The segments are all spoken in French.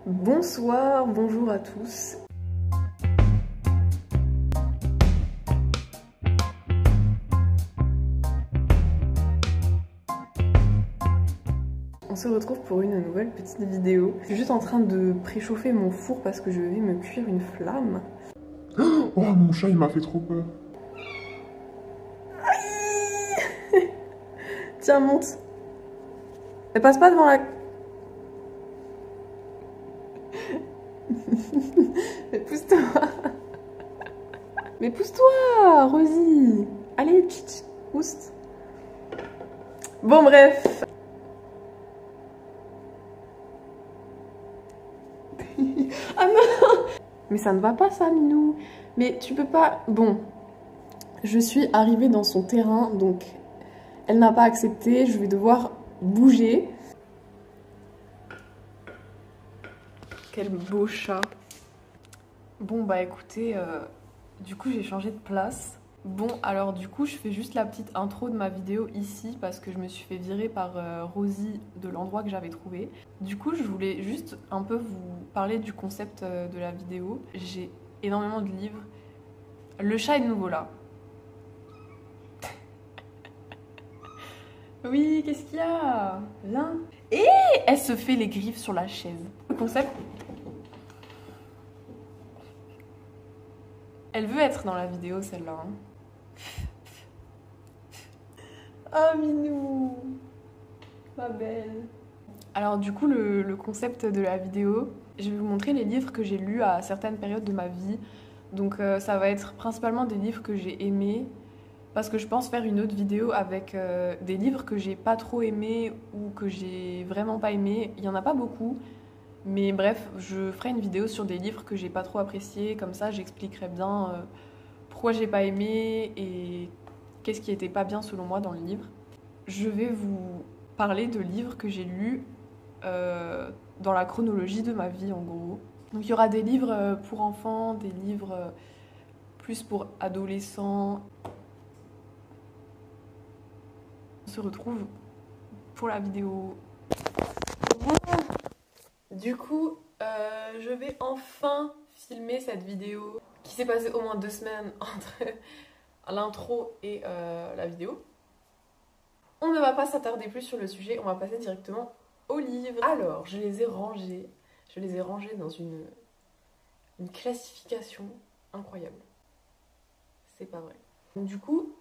Bonsoir, bonjour à tous. On se retrouve pour une nouvelle petite vidéo. Je suis juste en train de préchauffer mon four parce que je vais me cuire une flamme. Oh, mon chat, il m'a fait trop peur. Tiens, monte. Ne passe pas devant la... Mais pousse-toi. Mais pousse-toi, Rosie. Allez, tch, pousse. Bon, bref. Ah non. Mais ça ne va pas, ça, Minou. Mais tu peux pas... Bon. Je suis arrivée dans son terrain, donc... Elle n'a pas accepté, je vais devoir bouger. Quel beau chat. Bon bah écoutez, du coup j'ai changé de place. Bon alors du coup je fais juste la petite intro de ma vidéo ici parce que je me suis fait virer par Rosie de l'endroit que j'avais trouvé. Du coup je voulais juste un peu vous parler du concept de la vidéo. J'ai énormément de livres. Le chat est de nouveau là. Oui, qu'est-ce qu'il y a? Viens. Et elle se fait les griffes sur la chaise. Le concept... Elle veut être dans la vidéo, celle-là. Ah, Minou, ma belle. Alors du coup, le concept de la vidéo, je vais vous montrer les livres que j'ai lus à certaines périodes de ma vie. Donc ça va être principalement des livres que j'ai aimés. Parce que je pense faire une autre vidéo avec des livres que j'ai pas trop aimés ou que j'ai vraiment pas aimés. Il y en a pas beaucoup. Mais bref, je ferai une vidéo sur des livres que j'ai pas trop appréciés. Comme ça, j'expliquerai bien pourquoi j'ai pas aimé et qu'est-ce qui était pas bien selon moi dans le livre. Je vais vous parler de livres que j'ai lus dans la chronologie de ma vie en gros. Donc il y aura des livres pour enfants, des livres plus pour adolescents. On se retrouve pour la vidéo. Du coup, je vais enfin filmer cette vidéo qui s'est passée au moins 2 semaines entre l'intro et la vidéo. On ne va pas s'attarder plus sur le sujet, on va passer directement aux livres. Alors, je les ai rangés. Je les ai rangés dans une classification incroyable. C'est pas vrai. Donc, du coup,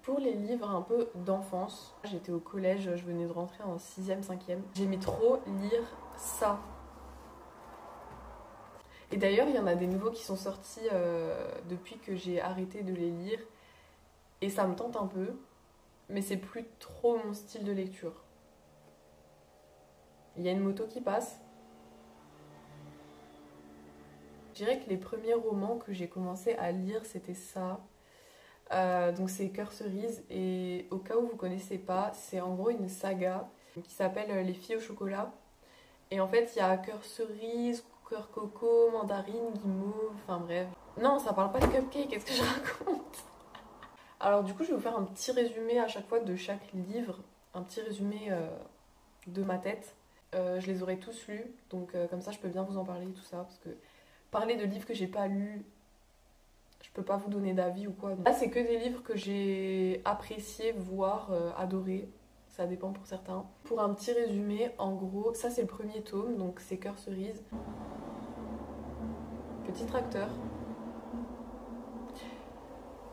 pour les livres un peu d'enfance, j'étais au collège, je venais de rentrer en 6e, 5e. J'aimais trop lire ça. Et d'ailleurs, il y en a des nouveaux qui sont sortis depuis que j'ai arrêté de les lire. Et ça me tente un peu, mais c'est plus trop mon style de lecture. Il y a une moto qui passe. Je dirais que les premiers romans que j'ai commencé à lire, c'était ça. Donc c'est Cœur cerise, et au cas où vous connaissez pas, c'est en gros une saga qui s'appelle Les filles au chocolat. Et en fait, il y a Cœur cerise, Cœur coco, mandarine, guimauve, enfin bref. Non, ça parle pas de cupcake, qu'est-ce que je raconte? Alors du coup, je vais vous faire un petit résumé à chaque fois de chaque livre, un petit résumé de ma tête. Je les aurai tous lus, donc comme ça je peux bien vous en parler, tout ça, parce que parler de livres que j'ai pas lus, je peux pas vous donner d'avis ou quoi. Donc, là, c'est que des livres que j'ai appréciés, voire adorés. Ça dépend pour certains. Pour un petit résumé, en gros, ça c'est le premier tome, donc c'est Cœur cerise. Petit tracteur.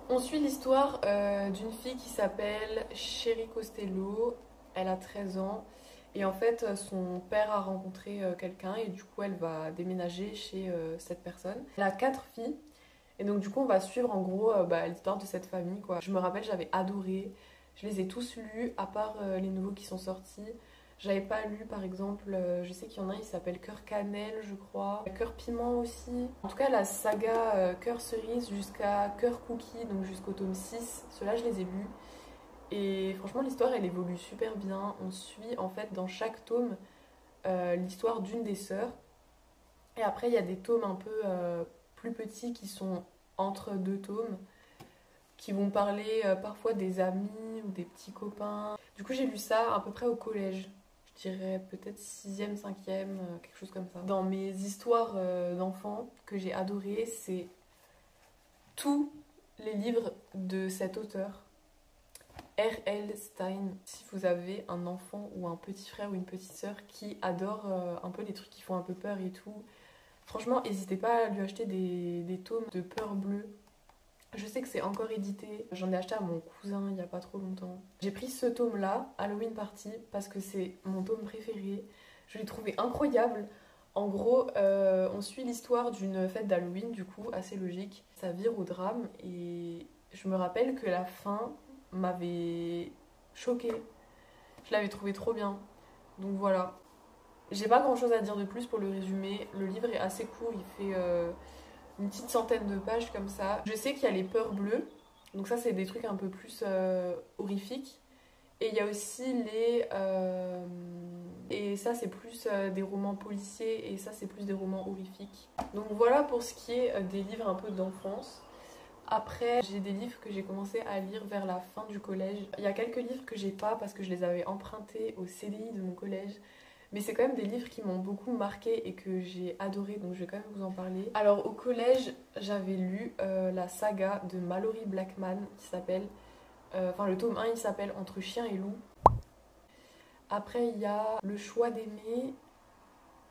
On suit l'histoire d'une fille qui s'appelle Chérie Costello. Elle a 13 ans. Et en fait, son père a rencontré quelqu'un et du coup, elle va déménager chez cette personne. Elle a 4 filles. Et donc du coup on va suivre en gros l'histoire de cette famille quoi. Je me rappelle, j'avais adoré, je les ai tous lus à part les nouveaux qui sont sortis. J'avais pas lu par exemple, je sais qu'il y en a un, il s'appelle Cœur cannelle je crois, Cœur piment aussi. En tout cas la saga Cœur cerise jusqu'à Cœur cookie, donc jusqu'au tome 6, ceux-là je les ai lus. Et franchement l'histoire elle évolue super bien, on suit en fait dans chaque tome l'histoire d'une des sœurs. Et après il y a des tomes un peu plus petits qui sont entre 2 tomes, qui vont parler parfois des amis ou des petits copains. Du coup j'ai lu ça à peu près au collège, je je dirais peut-être 6e, 5e, quelque chose comme ça. Dans mes histoires d'enfants que j'ai adorées, c'est tous les livres de cet auteur, R.L. Stein. Si vous avez un enfant ou un petit frère ou une petite sœur qui adore un peu les trucs qui font un peu peur et tout, franchement, n'hésitez pas à lui acheter des tomes de Peur bleue. Je sais que c'est encore édité. J'en ai acheté à mon cousin il n'y a pas trop longtemps. J'ai pris ce tome-là, Halloween Party, parce que c'est mon tome préféré. Je l'ai trouvé incroyable. En gros, on suit l'histoire d'une fête d'Halloween, du coup, assez logique. Ça vire au drame et je me rappelle que la fin m'avait choquée. Je l'avais trouvé trop bien. Donc voilà. J'ai pas grand chose à dire de plus pour le résumer. Le livre est assez court, il fait une petite centaine de pages comme ça. Je sais qu'il y a les peurs bleues, donc ça c'est des trucs un peu plus horrifiques. Et il y a aussi les... et ça c'est plus des romans policiers et ça c'est plus des romans horrifiques. Donc voilà pour ce qui est des livres un peu d'enfance. Après, j'ai des livres que j'ai commencé à lire vers la fin du collège. Il y a quelques livres que j'ai pas parce que je les avais empruntés au CDI de mon collège. Mais c'est quand même des livres qui m'ont beaucoup marqué et que j'ai adoré, donc je vais quand même vous en parler. Alors au collège, j'avais lu la saga de Malory Blackman qui s'appelle... Enfin le tome 1 il s'appelle Entre chien et loup. Après il y a Le choix d'aimer,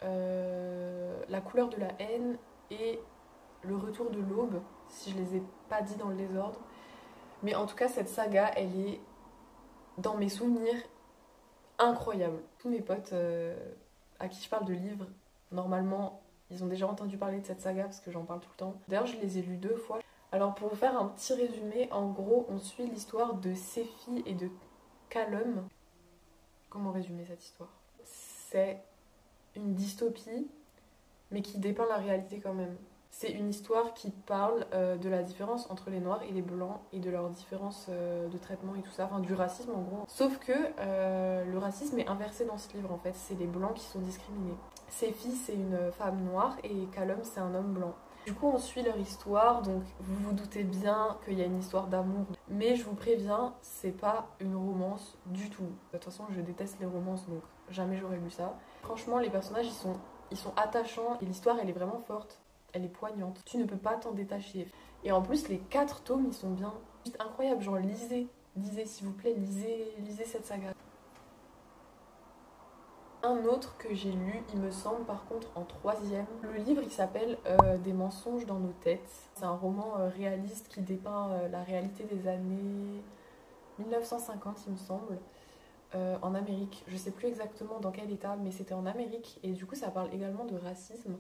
La couleur de la haine et Le retour de l'aube, si je les ai pas dit dans le désordre. Mais en tout cas cette saga elle est dans mes souvenirs incroyable. Tous mes potes à qui je parle de livres, normalement, ils ont déjà entendu parler de cette saga parce que j'en parle tout le temps. D'ailleurs, je les ai lus 2 fois. Alors, pour vous faire un petit résumé, en gros, on suit l'histoire de Sephi et de Callum. Comment résumer cette histoire? C'est une dystopie, mais qui dépeint la réalité quand même. C'est une histoire qui parle de la différence entre les noirs et les blancs et de leur différence de traitement et tout ça, enfin du racisme en gros. Sauf que le racisme est inversé dans ce livre en fait, c'est les blancs qui sont discriminés. Sephi c'est une femme noire et Callum c'est un homme blanc. Du coup on suit leur histoire, donc vous vous doutez bien qu'il y a une histoire d'amour. Mais je vous préviens, c'est pas une romance du tout. De toute façon je déteste les romances donc jamais j'aurais lu ça. Franchement les personnages ils sont attachants et l'histoire elle est vraiment forte. Elle est poignante. Tu ne peux pas t'en détacher. Et en plus, les 4 tomes, ils sont bien. Juste incroyable. Genre, lisez. Lisez, s'il vous plaît. Lisez cette saga. Un autre que j'ai lu, il me semble, par contre, en 3e. Le livre, il s'appelle Des mensonges dans nos têtes. C'est un roman réaliste qui dépeint la réalité des années 1950, il me semble. En Amérique. Je sais plus exactement dans quel état, mais c'était en Amérique. Et du coup, ça parle également de racisme.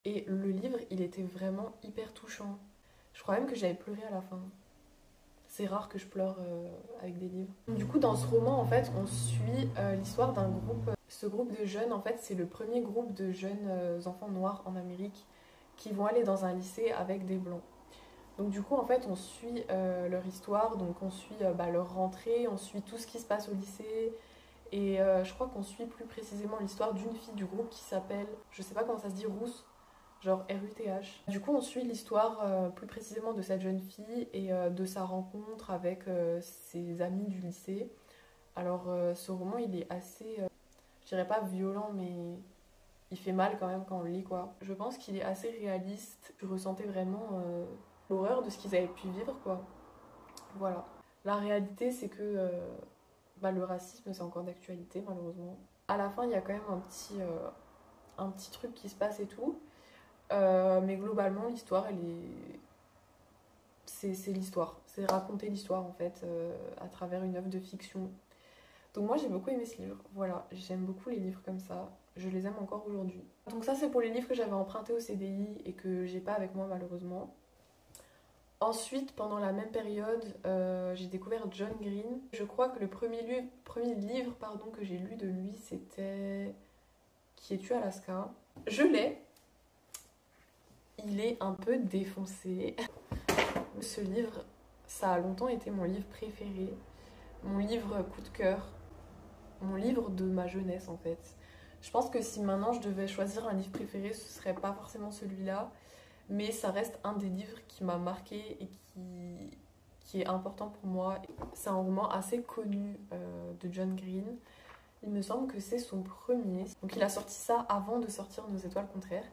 Et le livre, il était vraiment hyper touchant. Je crois même que j'avais pleuré à la fin. C'est rare que je pleure avec des livres. Du coup, dans ce roman, en fait, on suit l'histoire d'un groupe. Ce groupe de jeunes, en fait, c'est le premier groupe de jeunes enfants noirs en Amérique qui vont aller dans un lycée avec des blancs. Donc du coup, en fait, on suit leur histoire, donc on suit leur rentrée, on suit tout ce qui se passe au lycée. Et je crois qu'on suit plus précisément l'histoire d'une fille du groupe qui s'appelle, je sais pas comment ça se dit, Ruth. Genre RUTH. Du coup, on suit l'histoire plus précisément de cette jeune fille et de sa rencontre avec ses amis du lycée. Alors, ce roman, il est assez, je dirais pas violent, mais il fait mal quand même quand on le lit, quoi. Je pense qu'il est assez réaliste. Je ressentais vraiment l'horreur de ce qu'ils avaient pu vivre, quoi. Voilà. La réalité, c'est que le racisme, c'est encore d'actualité, malheureusement. À la fin, il y a quand même un petit truc qui se passe et tout. Mais globalement, l'histoire, elle est... C'est l'histoire. C'est raconter l'histoire, en fait, à travers une œuvre de fiction. Donc moi, j'ai beaucoup aimé ce livre. Voilà, j'aime beaucoup les livres comme ça. Je les aime encore aujourd'hui. Donc ça, c'est pour les livres que j'avais empruntés au CDI et que j'ai pas avec moi, malheureusement. Ensuite, pendant la même période, j'ai découvert John Green. Je crois que le premier livre que j'ai lu de lui, c'était Qui es-tu, Alaska? Je l'ai. Il est un peu défoncé. Ce livre, ça a longtemps été mon livre préféré, mon livre coup de cœur, mon livre de ma jeunesse en fait. Je pense que si maintenant je devais choisir un livre préféré, ce serait pas forcément celui-là, mais ça reste un des livres qui m'a marqué et qui est important pour moi. C'est un roman assez connu de John Green. Il me semble que c'est son premier. Donc il a sorti ça avant de sortir Nos étoiles contraires.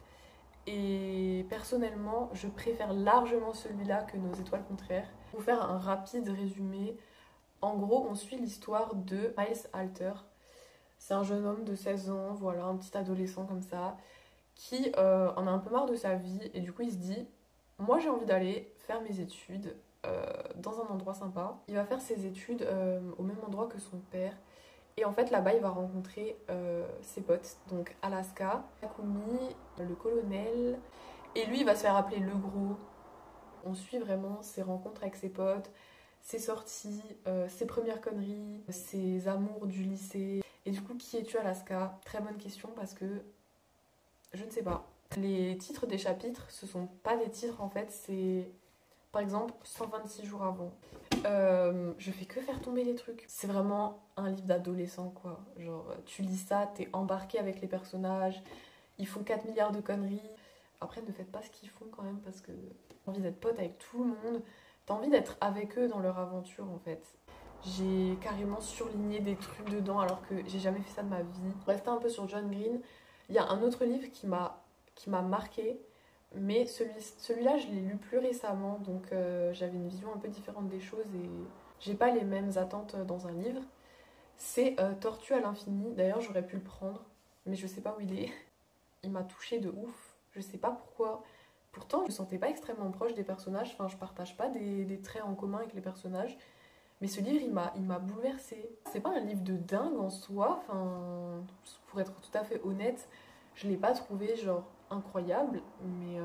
Et personnellement, je préfère largement celui-là que Nos étoiles contraires. Pour faire un rapide résumé, en gros, on suit l'histoire de Miles Alter. C'est un jeune homme de 16 ans, voilà, un petit adolescent comme ça, qui en a un peu marre de sa vie. Et du coup, il se dit, moi j'ai envie d'aller faire mes études dans un endroit sympa. Il va faire ses études au même endroit que son père. Et en fait, là-bas, il va rencontrer ses potes. Donc Alaska, Takumi, le colonel. Et lui, il va se faire appeler le gros. On suit vraiment ses rencontres avec ses potes, ses sorties, ses premières conneries, ses amours du lycée. Et du coup, qui es-tu, Alaska? Très bonne question parce que je ne sais pas. Les titres des chapitres, ce sont pas des titres en fait, c'est par exemple 126 jours avant. Je fais que faire tomber les trucs. C'est vraiment un livre d'adolescent quoi. Genre, tu lis ça, t'es embarqué avec les personnages, ils font 4 milliards de conneries. Après, ne faites pas ce qu'ils font quand même parce que t'as envie d'être pote avec tout le monde, t'as envie d'être avec eux dans leur aventure en fait. J'ai carrément surligné des trucs dedans alors que j'ai jamais fait ça de ma vie. Pour rester un peu sur John Green, il y a un autre livre qui m'a marqué, mais celui-là je l'ai lu plus récemment, donc j'avais une vision un peu différente des choses et j'ai pas les mêmes attentes dans un livre. C'est Tortue à l'infini. D'ailleurs, j'aurais pu le prendre, mais je sais pas où il est. Il m'a touchée de ouf, je sais pas pourquoi. Pourtant, je me sentais pas extrêmement proche des personnages, enfin, je partage pas des traits en commun avec les personnages. Mais ce livre, il m'a bouleversée. C'est pas un livre de dingue en soi, enfin, pour être tout à fait honnête, je l'ai pas trouvé genre incroyable, mais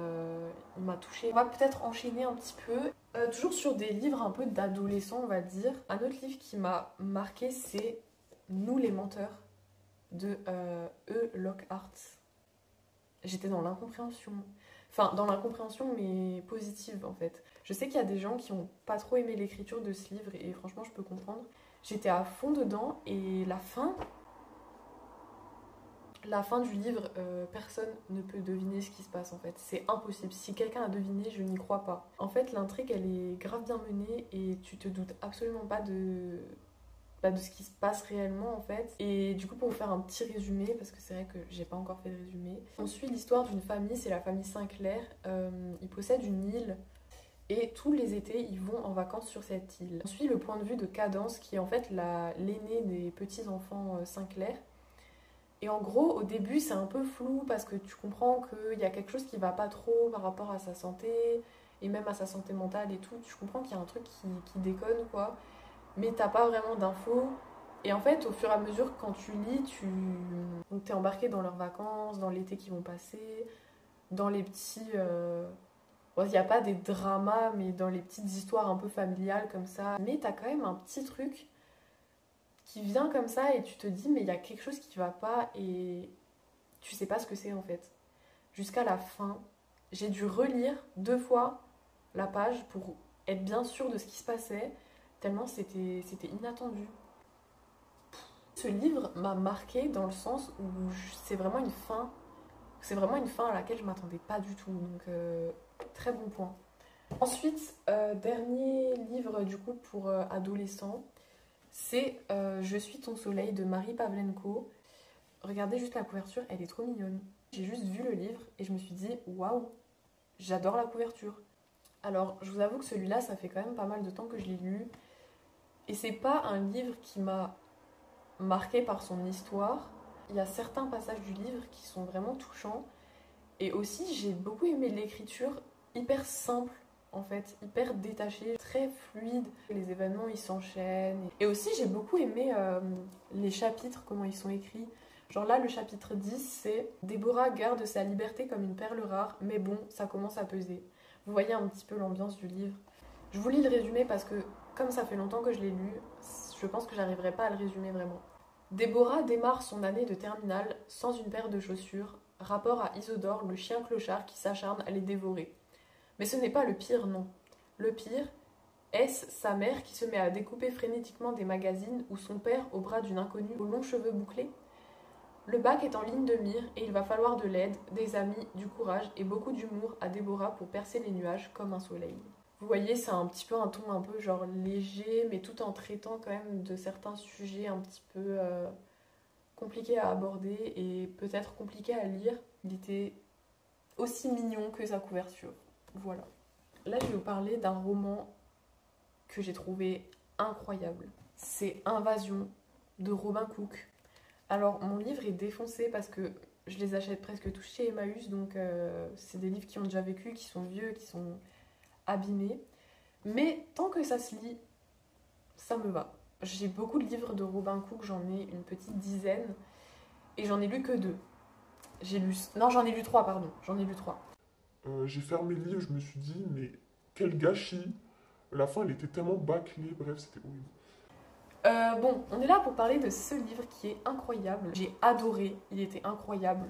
il m'a touchée. On va peut-être enchaîner un petit peu. Toujours sur des livres un peu d'adolescents, on va dire. Un autre livre qui m'a marqué, c'est Nous les menteurs de E. Lockhart. J'étais dans l'incompréhension. Enfin, dans l'incompréhension, mais positive en fait. Je sais qu'il y a des gens qui ont pas trop aimé l'écriture de ce livre et franchement, je peux comprendre. J'étais à fond dedans et la fin du livre, personne ne peut deviner ce qui se passe en fait. C'est impossible. Si quelqu'un a deviné, je n'y crois pas. En fait, l'intrigue, elle est grave bien menée et tu te doutes absolument pas de ce qui se passe réellement en fait. Et du coup, pour vous faire un petit résumé, parce que c'est vrai que j'ai pas encore fait de résumé, on suit l'histoire d'une famille, c'est la famille Sinclair. Ils possèdent une île et tous les étés, ils vont en vacances sur cette île. On suit le point de vue de Cadence, qui est en fait l'aîné des petits-enfants Sinclair. Et en gros, au début, c'est un peu flou parce que tu comprends qu'il y a quelque chose qui va pas trop par rapport à sa santé et même à sa santé mentale et tout. Tu comprends qu'il y a un truc qui déconne quoi, mais t'as pas vraiment d'infos. Et en fait, au fur et à mesure, quand tu lis, donc t'es embarqué dans leurs vacances, dans l'été qu'ils vont passer, dans les petits. Bon, il n'y a pas des dramas, mais dans les petites histoires un peu familiales comme ça. Mais t'as quand même un petit truc qui vient comme ça et tu te dis, mais il y a quelque chose qui va pas et tu sais pas ce que c'est en fait. Jusqu'à la fin, j'ai dû relire 2 fois la page pour être bien sûre de ce qui se passait, tellement c'était inattendu. Ce livre m'a marqué dans le sens où c'est vraiment une fin. C'est vraiment une fin à laquelle je m'attendais pas du tout. Donc très bon point. Ensuite, dernier livre du coup pour adolescents, c'est Je suis ton soleil de Marie Pavlenko. Regardez juste la couverture, elle est trop mignonne. J'ai juste vu le livre et je me suis dit waouh, j'adore la couverture. Alors, je vous avoue que celui-là, ça fait quand même pas mal de temps que je l'ai lu. Et c'est pas un livre qui m'a marqué par son histoire. Il y a certains passages du livre qui sont vraiment touchants. Et aussi, j'ai beaucoup aimé l'écriture hyper simple, en fait, hyper détachée, très fluide. Les événements, ils s'enchaînent. Et aussi, j'ai beaucoup aimé les chapitres, comment ils sont écrits. Genre là, le chapitre 10, c'est « Déborah garde sa liberté comme une perle rare, mais bon, ça commence à peser ». Vous voyez un petit peu l'ambiance du livre. Je vous lis le résumé parce que, comme ça fait longtemps que je l'ai lu, je pense que j'arriverai pas à le résumer vraiment. Déborah démarre son année de terminale sans une paire de chaussures, rapport à Isodore, le chien clochard qui s'acharne à les dévorer. Mais ce n'est pas le pire, non. Le pire, est-ce sa mère qui se met à découper frénétiquement des magazines ou son père au bras d'une inconnue aux longs cheveux bouclés? Le bac est en ligne de mire et il va falloir de l'aide, des amis, du courage et beaucoup d'humour à Déborah pour percer les nuages comme un soleil. Vous voyez, c'est un petit peu un ton un peu genre léger, mais tout en traitant quand même de certains sujets un petit peu compliqués à aborder et peut-être compliqués à lire. Il était aussi mignon que sa couverture. Voilà. Là, je vais vous parler d'un roman que j'ai trouvé incroyable. C'est Invasion de Robin Cook. Alors, mon livre est défoncé parce que je les achète presque tous chez Emmaüs, donc c'est des livres qui ont déjà vécu, qui sont vieux, qui sont abîmés. Mais tant que ça se lit, ça me va. J'ai beaucoup de livres de Robin Cook, j'en ai une petite dizaine, et j'en ai lu que 2. Non, j'en ai lu 3, pardon. J'en ai lu 3. J'ai fermé le livre, je me suis dit, mais quel gâchis. La fin, elle était tellement bâclée, bref, c'était horrible. Bon, on est là pour parler de ce livre qui est incroyable. J'ai adoré, il était incroyable.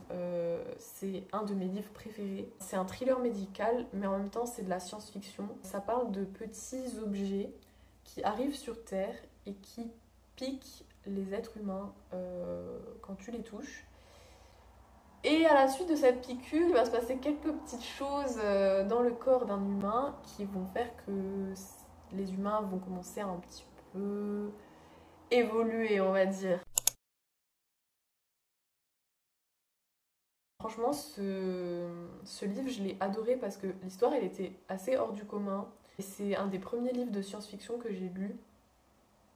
C'est un de mes livres préférés. C'est un thriller médical, mais en même temps c'est de la science-fiction. Ça parle de petits objets qui arrivent sur Terre et qui piquent les êtres humains quand tu les touches. Et à la suite de cette piqûre, il va se passer quelques petites choses dans le corps d'un humain qui vont faire que les humains vont commencer à un petit peu évoluer, on va dire. Franchement, ce livre, je l'ai adoré parce que l'histoire, elle était assez hors du commun. Et c'est un des premiers livres de science-fiction que j'ai lu.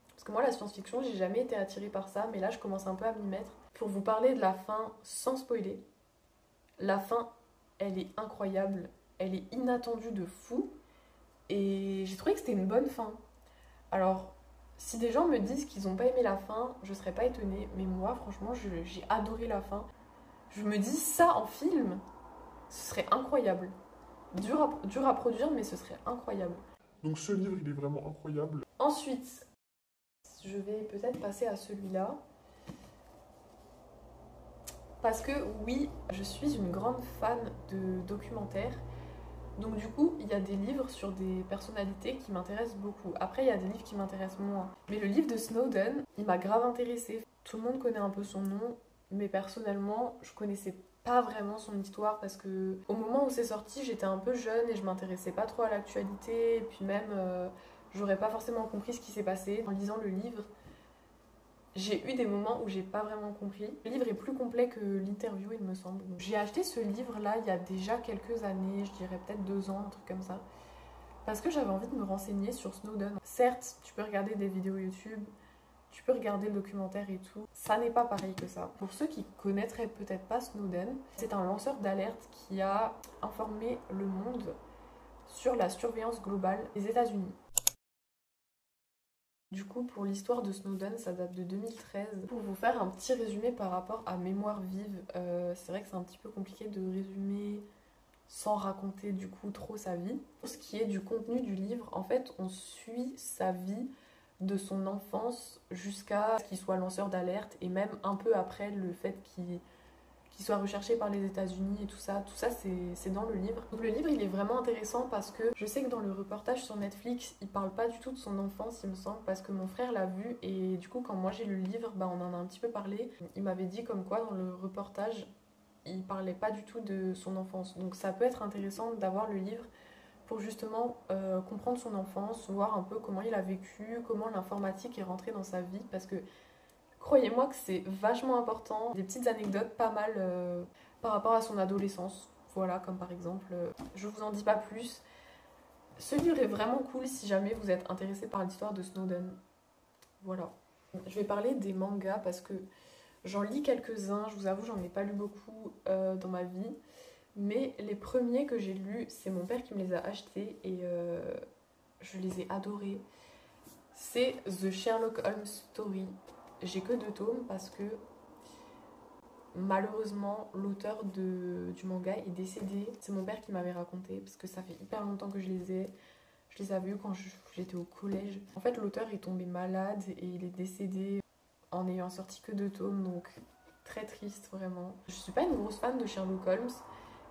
Parce que moi, la science-fiction, j'ai jamais été attirée par ça, mais là, je commence un peu à m'y mettre. Pour vous parler de la fin sans spoiler, la fin, elle est incroyable, elle est inattendue de fou, et j'ai trouvé que c'était une bonne fin. Alors, si des gens me disent qu'ils n'ont pas aimé la fin, je serais pas étonnée, mais moi, franchement, j'ai adoré la fin. Je me dis, ça en film, ce serait incroyable. Dur à produire, mais ce serait incroyable. Donc ce livre, il est vraiment incroyable. Ensuite, je vais peut-être passer à celui-là. Parce que oui, je suis une grande fan de documentaires. Donc du coup, il y a des livres sur des personnalités qui m'intéressent beaucoup. Après, il y a des livres qui m'intéressent moins. Mais le livre de Snowden, il m'a grave intéressée. Tout le monde connaît un peu son nom, mais personnellement, je connaissais pas vraiment son histoire parce que au moment où c'est sorti, j'étais un peu jeune et je m'intéressais pas trop à l'actualité. Et puis même, j'aurais pas forcément compris ce qui s'est passé. En lisant le livre, j'ai eu des moments où j'ai pas vraiment compris. Le livre est plus complet que l'interview, il me semble. J'ai acheté ce livre-là il y a déjà quelques années, je dirais peut-être 2 ans, un truc comme ça. Parce que j'avais envie de me renseigner sur Snowden. Certes, tu peux regarder des vidéos YouTube, tu peux regarder le documentaire et tout. Ça n'est pas pareil que ça. Pour ceux qui connaîtraient peut-être pas Snowden, c'est un lanceur d'alerte qui a informé le monde sur la surveillance globale des États-Unis. Du coup, pour l'histoire de Snowden, ça date de 2013. Pour vous faire un petit résumé par rapport à Mémoire vive, c'est vrai que c'est un petit peu compliqué de résumer sans raconter du coup trop sa vie. Pour ce qui est du contenu du livre, en fait, on suit sa vie de son enfance jusqu'à ce qu'il soit lanceur d'alerte et même un peu après le fait qu'il soit recherché par les États-Unis et tout ça c'est dans le livre. Donc le livre il est vraiment intéressant parce que je sais que dans le reportage sur Netflix il parle pas du tout de son enfance il me semble parce que mon frère l'a vu et du coup quand moi j'ai lu le livre on en a un petit peu parlé. Il m'avait dit comme quoi dans le reportage il parlait pas du tout de son enfance donc ça peut être intéressant d'avoir le livre pour justement comprendre son enfance, voir un peu comment il a vécu, comment l'informatique est rentrée dans sa vie parce que croyez-moi que c'est vachement important. Des petites anecdotes pas mal par rapport à son adolescence. Voilà, comme par exemple, je vous en dis pas plus. Ce livre est vraiment cool si jamais vous êtes intéressé par l'histoire de Snowden. Voilà. Je vais parler des mangas parce que j'en lis quelques-uns. Je vous avoue, j'en ai pas lu beaucoup dans ma vie. Mais les premiers que j'ai lus, c'est mon père qui me les a achetés et je les ai adorés. C'est The Sherlock Holmes Story. J'ai que 2 tomes parce que malheureusement l'auteur du manga est décédé. C'est mon père qui m'avait raconté parce que ça fait hyper longtemps que je les ai. Je les avais eus quand j'étais au collège. En fait l'auteur est tombé malade et il est décédé en n'ayant sorti que 2 tomes donc très triste vraiment. Je suis pas une grosse fan de Sherlock Holmes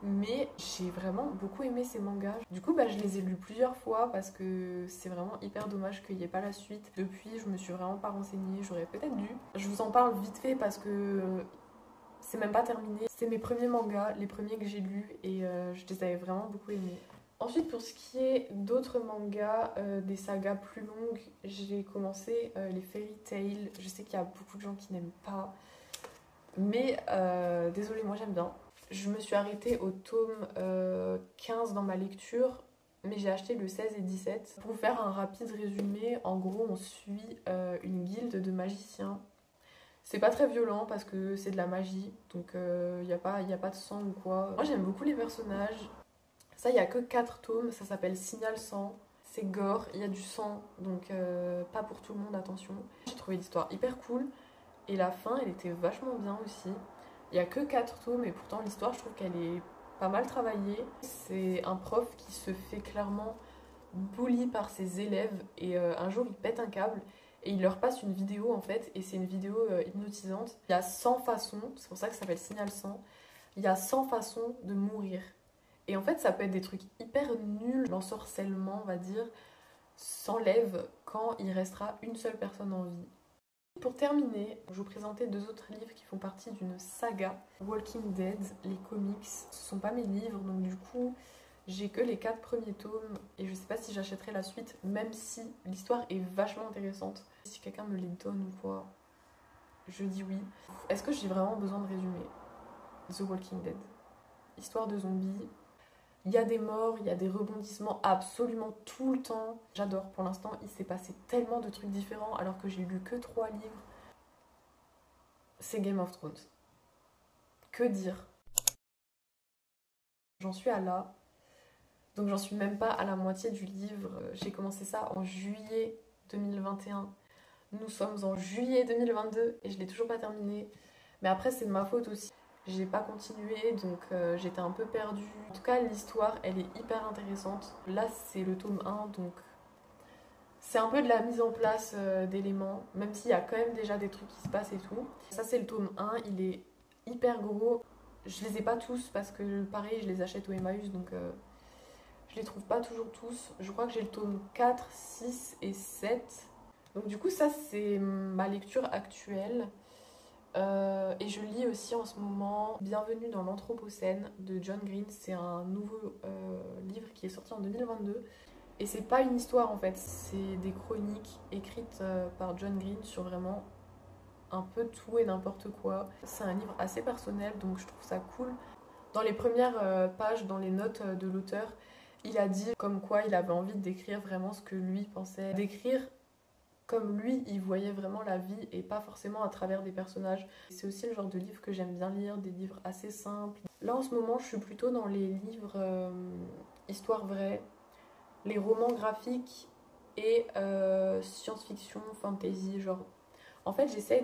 mais j'ai vraiment beaucoup aimé ces mangas. Du coup, je les ai lus plusieurs fois parce que c'est vraiment hyper dommage qu'il n'y ait pas la suite. Depuis, je me suis vraiment pas renseignée, j'aurais peut-être dû. Je vous en parle vite fait parce que c'est même pas terminé. C'est mes premiers mangas, les premiers que j'ai lus et je les avais vraiment beaucoup aimés. Ensuite, pour ce qui est d'autres mangas, des sagas plus longues, j'ai commencé les Fairy Tail. Je sais qu'il y a beaucoup de gens qui n'aiment pas, mais désolée, moi j'aime bien. Je me suis arrêtée au tome 15 dans ma lecture, mais j'ai acheté le 16 et 17. Pour vous faire un rapide résumé, en gros, on suit une guilde de magiciens. C'est pas très violent parce que c'est de la magie, donc y a pas de sang ou quoi. Moi j'aime beaucoup les personnages. Ça, il y a que 4 tomes, ça s'appelle Signal Sang. C'est gore, il y a du sang, donc pas pour tout le monde, attention. J'ai trouvé l'histoire hyper cool et la fin, elle était vachement bien aussi. Il y a que 4 tomes et pourtant l'histoire, je trouve qu'elle est pas mal travaillée. C'est un prof qui se fait clairement bully par ses élèves et un jour il pète un câble et il leur passe une vidéo en fait et c'est une vidéo hypnotisante. Il y a 100 façons, c'est pour ça que ça s'appelle Signal 100, il y a 100 façons de mourir. Et en fait ça peut être des trucs hyper nuls, l'ensorcellement on va dire, s'enlève quand il restera une seule personne en vie. Pour terminer, je vais vous présenter 2 autres livres qui font partie d'une saga, Walking Dead, les comics. Ce sont pas mes livres, donc du coup, j'ai que les 4 premiers tomes et je sais pas si j'achèterai la suite, même si l'histoire est vachement intéressante. Si quelqu'un me les donne ou quoi, je dis oui. Est-ce que j'ai vraiment besoin de résumer The Walking Dead? Histoire de zombies. Il y a des morts, il y a des rebondissements absolument tout le temps. J'adore. Pour l'instant, il s'est passé tellement de trucs différents alors que j'ai lu que 3 livres. C'est Game of Thrones. Que dire? J'en suis à là. Donc j'en suis même pas à la moitié du livre. J'ai commencé ça en juillet 2021. Nous sommes en juillet 2022 et je l'ai toujours pas terminé. Mais après, c'est de ma faute aussi. J'ai pas continué, donc j'étais un peu perdue. En tout cas, l'histoire, elle est hyper intéressante. Là, c'est le tome 1, donc c'est un peu de la mise en place d'éléments, même s'il y a quand même déjà des trucs qui se passent et tout. Ça, c'est le tome 1, il est hyper gros. Je les ai pas tous parce que, pareil, je les achète au Emmaüs, donc je les trouve pas toujours tous. Je crois que j'ai le tome 4, 6 et 7. Donc du coup, ça, c'est ma lecture actuelle. Et je lis aussi en ce moment Bienvenue dans l'Anthropocène de John Green. C'est un nouveau livre qui est sorti en 2022. Et c'est pas une histoire en fait, c'est des chroniques écrites par John Green sur vraiment un peu tout et n'importe quoi. C'est un livre assez personnel donc je trouve ça cool. Dans les premières pages, dans les notes de l'auteur, il a dit comme quoi il avait envie de décrire vraiment ce que lui pensait décrire, comme lui, il voyait vraiment la vie et pas forcément à travers des personnages. C'est aussi le genre de livre que j'aime bien lire, des livres assez simples. Là, en ce moment, je suis plutôt dans les livres histoire vraie, les romans graphiques et science-fiction, fantasy, genre. En fait, j'essaie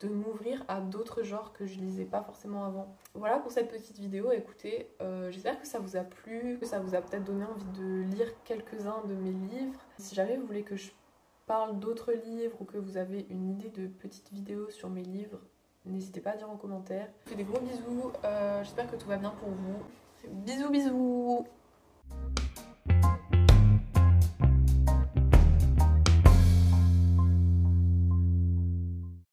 de m'ouvrir à d'autres genres que je lisais pas forcément avant. Voilà pour cette petite vidéo, écoutez, j'espère que ça vous a plu, que ça vous a peut-être donné envie de lire quelques-uns de mes livres. Si jamais vous voulez que je parle d'autres livres ou que vous avez une idée de petites vidéos sur mes livres, n'hésitez pas à dire en commentaire. Je vous fais des gros bisous, j'espère que tout va bien pour vous. Bisous bisous.